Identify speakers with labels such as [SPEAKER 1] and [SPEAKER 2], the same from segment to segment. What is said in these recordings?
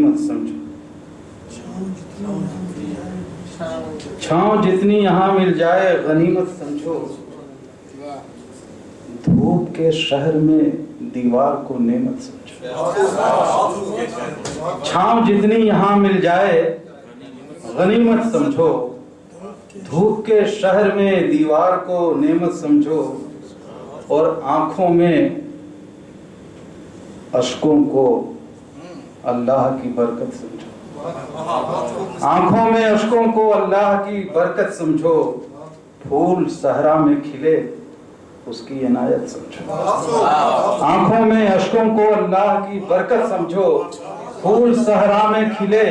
[SPEAKER 1] मत समझो। छांव जितनी यहाँ मिल जाए गनीमत समझो। धूप के शहर में दीवार को नेमत समझो। छांव जितनी यहाँ मिल जाए गनीमत समझो। धूप के शहर में दीवार को नेमत समझो। और आंखों में अश्कों को अल्लाह की बरकत समझो। आंखों में अश्कों को अल्लाह की बरकत समझो। फूल सहरा में खिले उसकी इनायत समझो। आंखों में अश्कों को अल्लाह की बरकत समझो। फूल सहरा में खिले,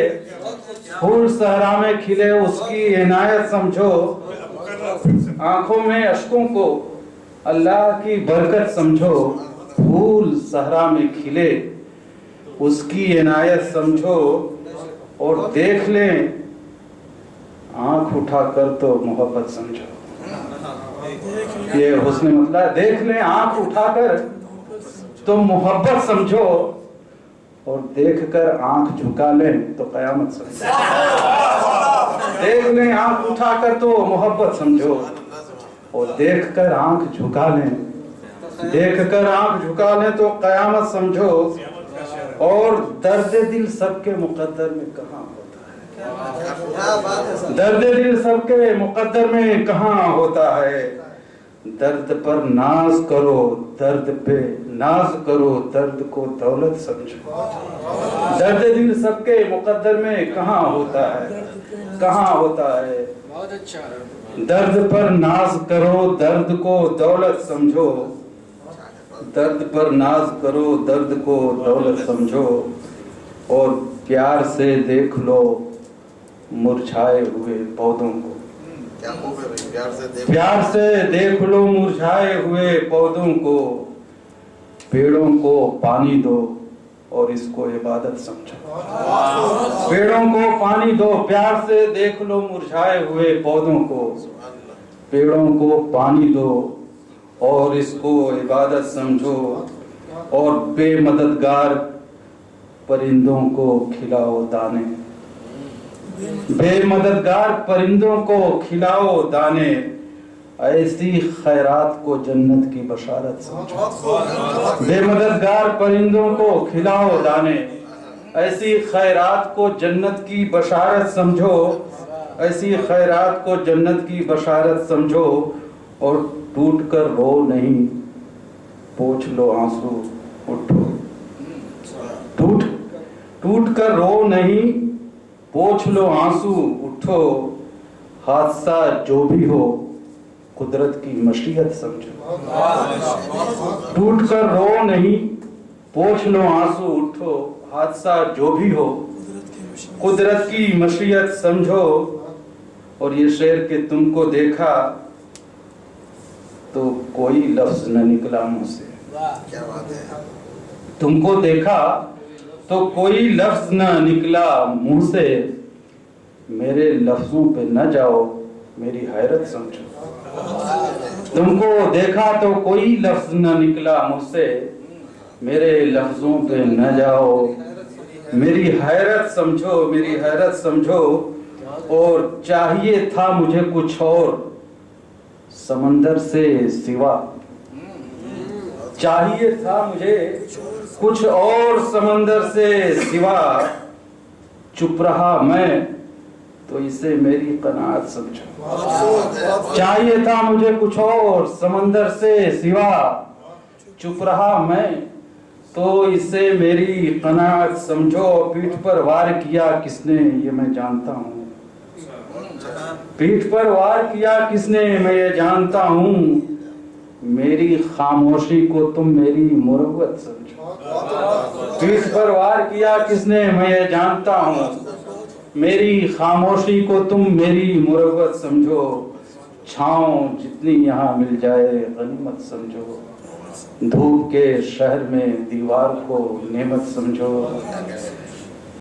[SPEAKER 1] फूल सहरा में खिले उसकी इनायत समझो। आंखों में अश्कों को अल्लाह की बरकत समझो। फूल सहरा में खिले उसकी इनायत समझो। और देख लें आंख उठाकर तो मोहब्बत समझो। ये हुस्न मतलब है, देख लें आंख उठाकर तो मोहब्बत समझो। और देखकर आंख झुका लें तो कयामत समझो। देख लें आंख उठाकर तो मोहब्बत समझो। और देखकर आंख झुका लें, देखकर आंख झुका लें तो कयामत समझो। और दर्द दिल सबके मुकद्दर में कहाँ होता है। दर्द दिल सबके मुकद्दर में कहाँ होता है। दर्द पर नाज करो, दर्द पे नाज करो, दर्द को दौलत समझो। दर्द दिल सबके मुकद्दर में कहाँ होता है, कहाँ होता है। बहुत अच्छा। दर्द पर नाज करो, दर्द को दौलत समझो। दर्द पर नाज करो, दर्द को दौलत समझो। और प्यार से देख लो मुरझाए हुए पौधों को। प्यार से देख लो मुरझाए हुए पौधों को। पेड़ों को पानी दो और इसको इबादत समझो। पेड़ों को पानी दो, प्यार से देख लो मुरझाए हुए पौधों को। पेड़ों को पानी दो और इसको इबादत समझो। और बेमददगार परिंदों को खिलाओ दाने। बेमददगार परिंदों को खिलाओ दाने। ऐसी खैरात को जन्नत की बशारत समझो। बेमददगार परिंदों को खिलाओ दाने। ऐसी खैरात को जन्नत की बशारत समझो। ऐसी खैरात को जन्नत की बशारत समझो। और टूट कर रो नहीं, पोंछ लो आंसू उठो। टूट कर रो नहीं, पोंछ लो आंसू उठो। हादसा जो भी हो कुदरत की मशीयत समझो। टूट कर रो नहीं, पोंछ लो आंसू उठो। हादसा जो भी हो कुदरत की मशीयत समझो। और ये शेर के तुमको देखा तो कोई लफ्ज न निकला मुंह से। क्या बात है। तुमको देखा तो कोई लफ्ज न निकला मुंह से। मेरे लफ्जों पे न जाओ मेरी हैरत समझो। तुमको देखा तो कोई लफ्ज न निकला मुंह से। मेरे लफ्जों पे न जाओ मेरी हैरत समझो, मेरी हैरत समझो। और चाहिए था मुझे कुछ और समंदर से सिवा। चाहिए था मुझे कुछ और समंदर से सिवा। चुप रहा मैं तो इसे मेरी कनात समझो। चाहिए था मुझे कुछ और समंदर से सिवा। चुप रहा मैं तो इसे मेरी कनात समझो। पीठ पर वार किया किसने ये मैं जानता हूँ। पीठ पर वार किया किसने मैं ये जानता हूँ। मेरी खामोशी को तुम मेरी मुरव्वत समझो। पीठ पर वार किया किसने मैं ये जानता हूँ। मेरी खामोशी को तुम मेरी मुरव्वत समझो। छांव जितनी यहाँ मिल जाए गनीमत समझो। धूप के शहर में दीवार को नेमत समझो।